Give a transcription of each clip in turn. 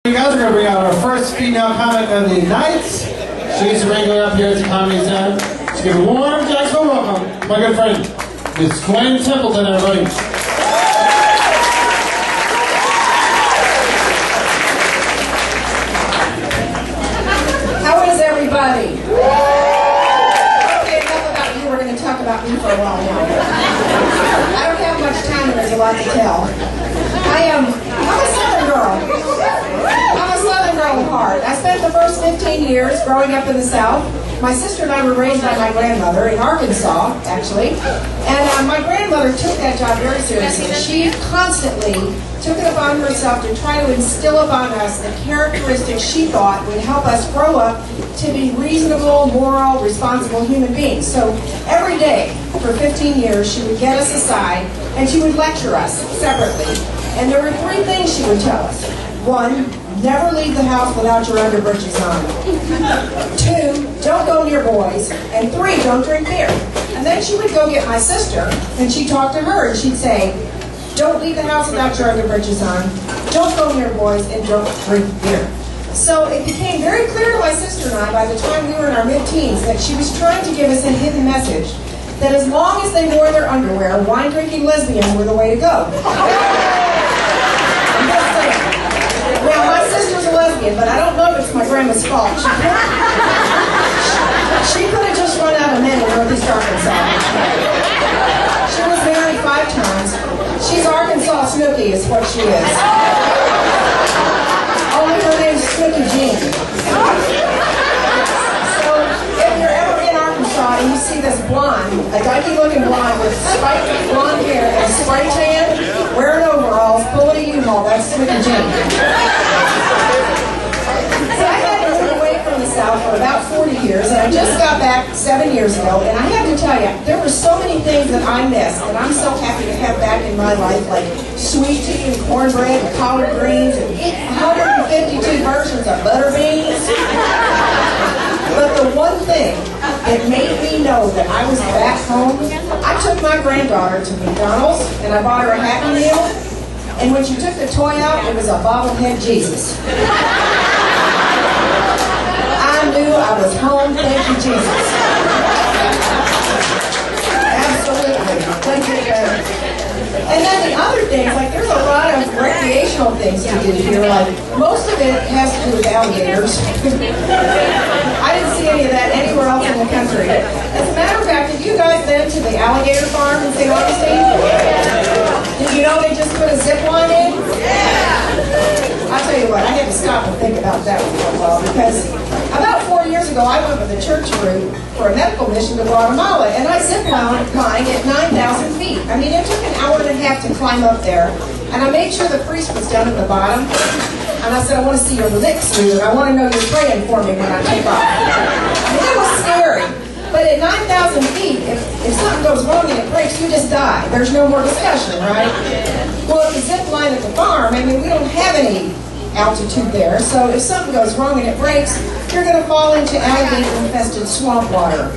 You guys are going to bring out our first female comic of the night. She's a regular up here at the Comedy Center. Let's give a warm Jacksonville welcome to my good friend, Miss Gwen Templeton, everybody. How is everybody? Okay, enough about you. We're going to talk about me for a while now. I don't have much time and there's a lot to tell. I'm a Southern girl. I'm a Southern girl at heart. I spent the first 15 years growing up in the South. My sister and I were raised by my grandmother in Arkansas, actually. And my grandmother took that job very seriously. She constantly took it upon herself to try to instill upon us the characteristics she thought would help us grow up to be reasonable, moral, responsible human beings. So every day for 15 years she would get us aside and she would lecture us separately. And there were three things she would tell us. One, never leave the house without your underbreeches on. Two, don't go near boys. And three, don't drink beer. And then she would go get my sister and she'd talk to her and she'd say, don't leave the house without your underbreeches on, don't go near boys, and don't drink beer. So it became very clear to my sister and I by the time we were in our mid-teens that she was trying to give us a hidden message that as long as they wore their underwear, wine-drinking lesbians were the way to go. Well, my sister's a lesbian, but I don't know if it's my grandma's fault. She could have just run out of men in Northeast Arkansas. She was married 5 times. She's Arkansas Snooki is what she is. Only her name's Snooki Jean. So if you're ever in Arkansas and you see this blonde, a dykey-looking blonde with spiked blonde hair and spray tan, wearing overalls, pulling a U-Haul, that's Snooki Jean. So I had to move away from the South for about 40 years, and I just got back 7 years ago, and I have to tell you, there were so many things that I missed that I'm so happy to have back in my life, like sweet tea and cornbread and collard greens and 152 versions of butter beans. But the one thing that made me know that I was back home, I took my granddaughter to McDonald's, and I bought her a Happy Meal, and when she took the toy out, it was a bobblehead Jesus. I knew I was home, thank you, Jesus. Absolutely, thank you, God. And then the other things, like there's a lot of recreational things to do here, like most of it has to do with alligators. I didn't see any of that anywhere else in the country. As a matter of fact, have you guys been to the alligator farm in St. Augustine? Did you know they just put a zip line in? I'll tell you what, I had to stop and think about that for a while because about 4 years ago I went with a church group for a medical mission to Guatemala and I zip-lined at 9,000 feet. I mean, it took an hour and a half to climb up there and I made sure the priest was down at the bottom and I said, I want to see your lips move and I want to know you're praying for me when I take off. I mean, it was scary. But at 9,000 feet, if something goes wrong and it breaks, you just die. There's no more discussion, right? Well, at the zip line at the farm, I mean, we don't have any altitude there, so if something goes wrong and it breaks, you're going to fall into alligator-infested swamp water.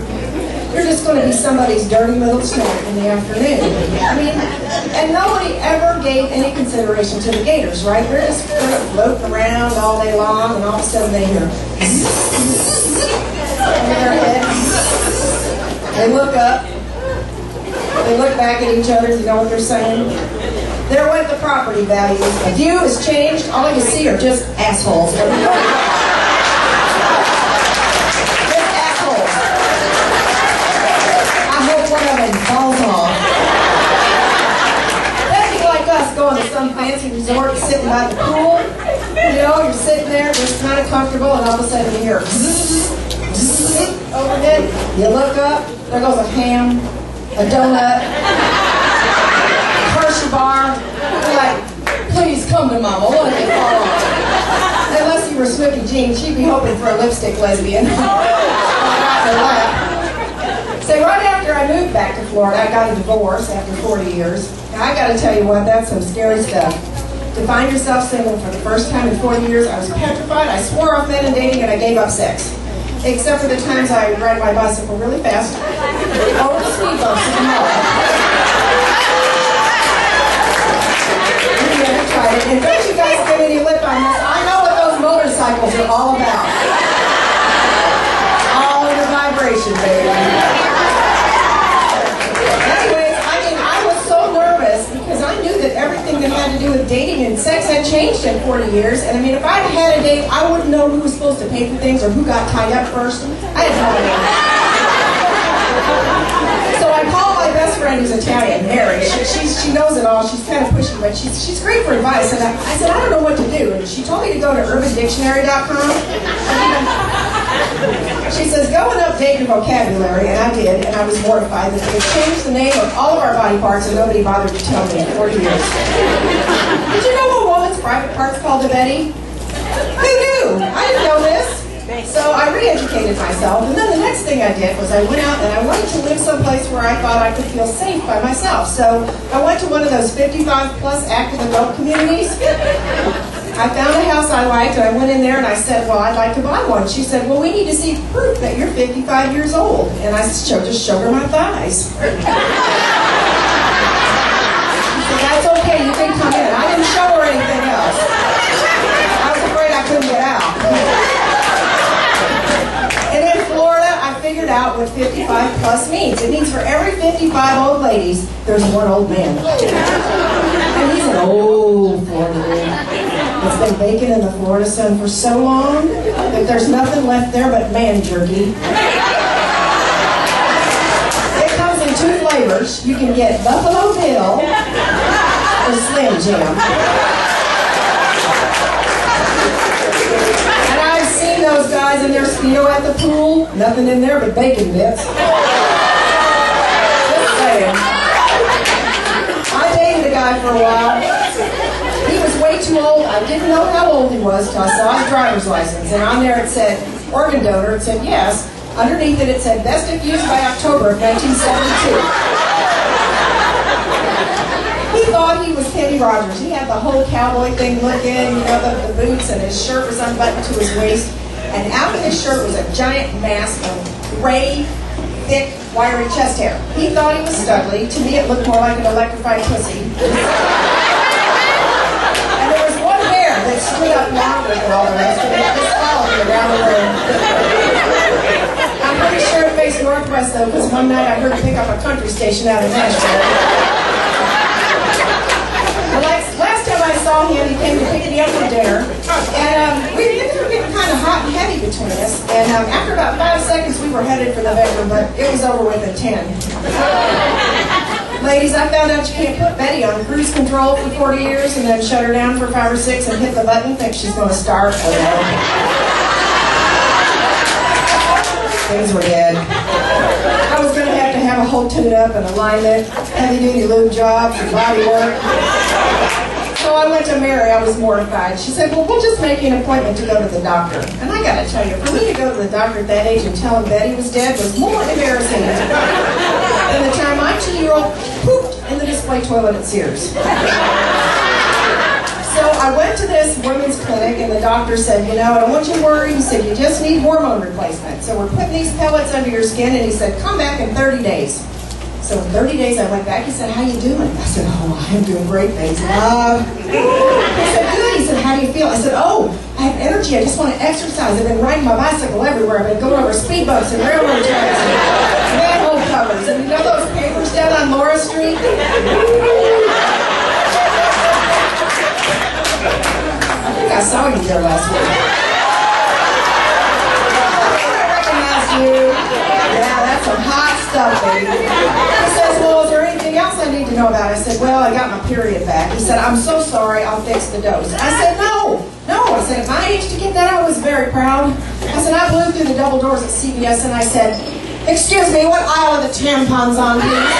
You're just going to be somebody's dirty little snack in the afternoon. I mean, and nobody ever gave any consideration to the gators, right? They're just going to float around all day long, and all of a sudden they hear over their head. They look up. They look back at each other. You know what they're saying? They're what the property value is. The view has changed. All you see are just assholes. Just assholes. I hope one of them falls off. That'd be like us going to some fancy resort, sitting by the pool. You know, you're sitting there, just kind of comfortable, and all of a sudden you hear overhead. You look up, there goes a ham, a donut, Hershey bar. You're like, please come to Mama, what did they fall off? Unless you were Snooki Jean, she'd be hoping for a lipstick lesbian. So right after I moved back to Florida, I got a divorce after 40 years. Now I got to tell you what, that's some scary stuff. To find yourself single for the first time in 40 years, I was petrified. I swore off men and dating, and I gave up sex. Except for the times I ride my bicycle really fast over the speed bumps at the mall. And don't you guys give any lip on this. I know what those levels are all about. All in the vibration, baby. Anyways, I was so nervous because I knew that everything that had to do with dating and sex had changed in 40 years. And I mean, if I had a date, I wouldn't know who was supposed to pay for things or who got tied up first. I had no idea. So I called my best friend who's Italian, Mary. She knows it all. She's kind of pushy, but she's great for advice. And I said, I don't know what to do. And she told me to go to urbandictionary.com. She says, go and update your vocabulary, and I did, and I was mortified that they changed the name of all of our body parts and nobody bothered to tell me in 40 years. Did you know a woman's private part's called a Betty? Who knew? I didn't know this. So I re-educated myself, and then the next thing I did was I went out and I wanted to live someplace where I thought I could feel safe by myself. So I went to one of those 55-plus active adult communities. I found a house I liked, and I went in there and I said, well, I'd like to buy one. She said, well, we need to see proof that you're 55 years old. And I just showed her my thighs. She said, that's okay, you can come in. I didn't show her anything else. I was afraid I couldn't get out. And in Florida, I figured out what 55 plus means. It means for every 55 old ladies, there's one old man. And he's an old Florida man. It's been baking in the Florida sun for so long that there's nothing left there but man jerky. It comes in 2 flavors. You can get Buffalo Bill or Slim Jim. Those guys in their Speedo at the pool, nothing in there but bacon bits. Just saying. I dated a guy for a while. He was way too old. I didn't know how old he was until I saw his driver's license. And on there it said, organ donor. It said yes. Underneath it, it said, best if used by October of 1972. He thought he was Kenny Rogers. He had the whole cowboy thing looking, you know, the boots, and his shirt was unbuttoned to his waist. And out of his shirt was a giant mass of gray, thick, wiry chest hair. He thought he was Studley. To me, it looked more like an electrified pussy. And there was one hair that stood up longer than all the rest, and it just followed me around the room. I'm pretty sure it faced northwest, though, because one night I heard him pick up a country station out of Nashville. Last time I saw him, he came to pick me up for dinner, and things were getting kind of hot and heavy between us, and after about 5 seconds we were headed for the bedroom, but it was over with in 10. Ladies, I found out you can't put Betty on cruise control for 40 years and then shut her down for 5 or 6 and hit the button, think she's going to start. Things were dead. I was going to have a whole tune-up and alignment, heavy-duty lube jobs and body work. So I went to Mary. I was mortified. She said, well, we'll just make you an appointment to go to the doctor. And I got to tell you, for me to go to the doctor at that age and tell him Betty was dead was more embarrassing than the time my 2-year-old pooped in the display toilet at Sears. So I went to this women's clinic, and the doctor said, you know, I don't want you worried. He said, you just need hormone replacement. So we're putting these pellets under your skin, and he said, come back in 30 days. So in 30 days, I went back. He said, how you doing? I said, oh, I'm doing great, thanks, love. He said, good. He said, how do you feel? I said, oh, I have energy. I just want to exercise. I've been riding my bicycle everywhere. I've been going over speed bumps and railroad tracks and manhole covers. And you know those papers down on Laura Street? I think I saw you there last week. I recognize you. Yeah, that's some hot stuff, baby. He says, well, is there anything else I need to know about? I said, well, I got my period back. He said, I'm so sorry, I'll fix the dose. I said, no. I said, at my age to get that, I was very proud. I said, I blew through the double doors at CVS and I said, excuse me, what aisle are the tampons on, please?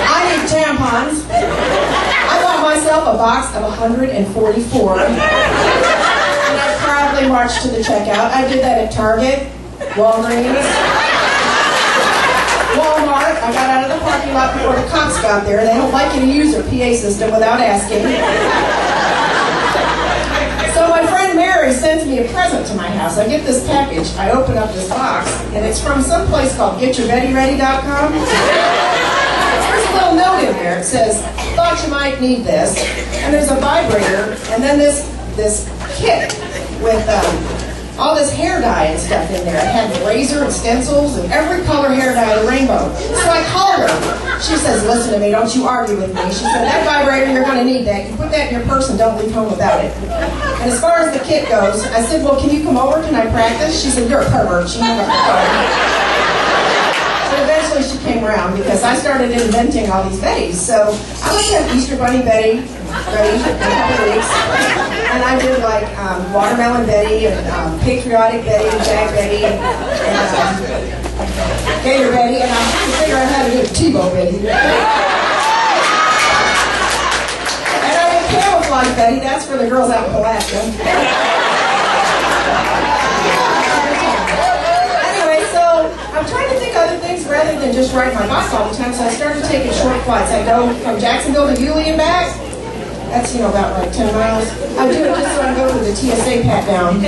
I need tampons. I bought myself a box of 144. And I proudly marched to the checkout. I did that at Target, Walgreens, Walmart. I got out of the parking lot before the cops got there. They don't like you to use their PA system without asking. So my friend Mary sends me a present to my house. I get this package. I open up this box, and it's from some place called GetYourBettyReady.com. There's a little note in there. It says, thought you might need this. And there's a vibrator, and then this kit with all this hair dye and stuff in there. It had razor and stencils and every color hair dye of the rainbow. So I called her. She says, listen to me, don't you argue with me. She said, that vibrator, you're going to need that. You put that in your purse and don't leave home without it. And as far as the kit goes, I said, well, can you come over? Can I practice? She said, you're a pervert. She hung up the phone. So eventually she came around because I started inventing all these Bettys. So I went to have Easter Bunny Betty ready in a couple of weeks. And I did like Watermelon Betty and Patriotic Betty and Jack Betty and Gator Betty. And I'm trying to figure out how to do a Tebow Betty. And I did Camouflage Betty. That's for the girls out in Alaska. I'm trying to think of other things rather than just riding my bike all the time, so I started taking short flights. I go from Jacksonville to Yulee and back. That's, about like 10 miles. I do it just so I go to the TSA pat down. You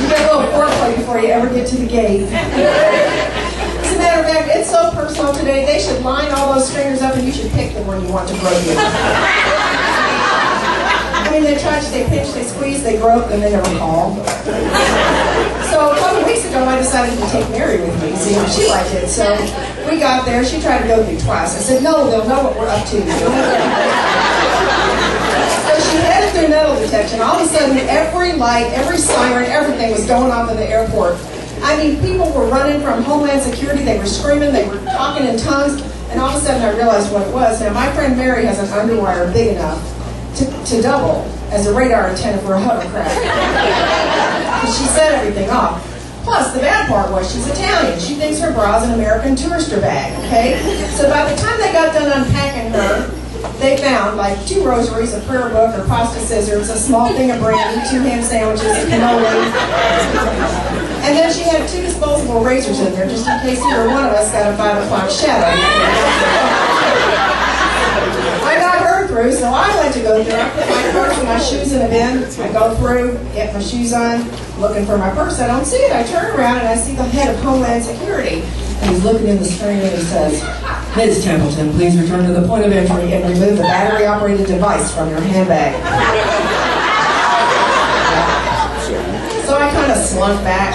get a little foreplay before you ever get to the gate. As a matter of fact, it's so personal today, they should line all those stringers up and you should pick the one you want to grow you. I mean, they touch, they pinch, they squeeze, they grope, and they never call. So a couple of weeks ago, I decided to take Mary with me, see if she liked it. So we got there. She tried to go through twice. I said, no, they'll know what we're up to. So she headed through metal detection. All of a sudden, every light, every siren, everything was going off in the airport. I mean, people were running from Homeland Security. They were screaming. They were talking in tongues. And all of a sudden, I realized what it was. Now, my friend Mary has an underwire big enough to double as a radar antenna for a hovercraft. She set everything off. Plus, the bad part was she's Italian. She thinks her bra's an American tourister bag, okay? So by the time they got done unpacking her, they found like 2 rosaries, a prayer book, her pasta scissors, a small thing of brandy, 2 ham sandwiches, a cannoli. And then she had 2 disposable razors in there just in case either one of us got a 5 o'clock shadow. I got her through, so I went to go through. I put my purse and my shoes in a bin. I go through, get my shoes on, looking for my purse. I don't see it. I turn around and I see the head of Homeland Security. And he's looking in the screen and he says, Ms. Templeton, please return to the point of entry and remove the battery-operated device from your handbag. So I kind of slunk back,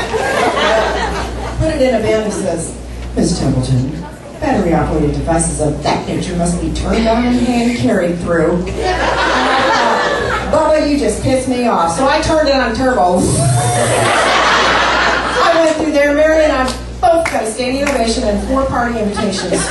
put it in a bin and says, Ms. Templeton, battery-operated devices of that nature must be turned on and hand-carried through. Bubba, you just pissed me off. So I turned it on turbo. I went through there, Mary and I both got a standing ovation and 4 party invitations.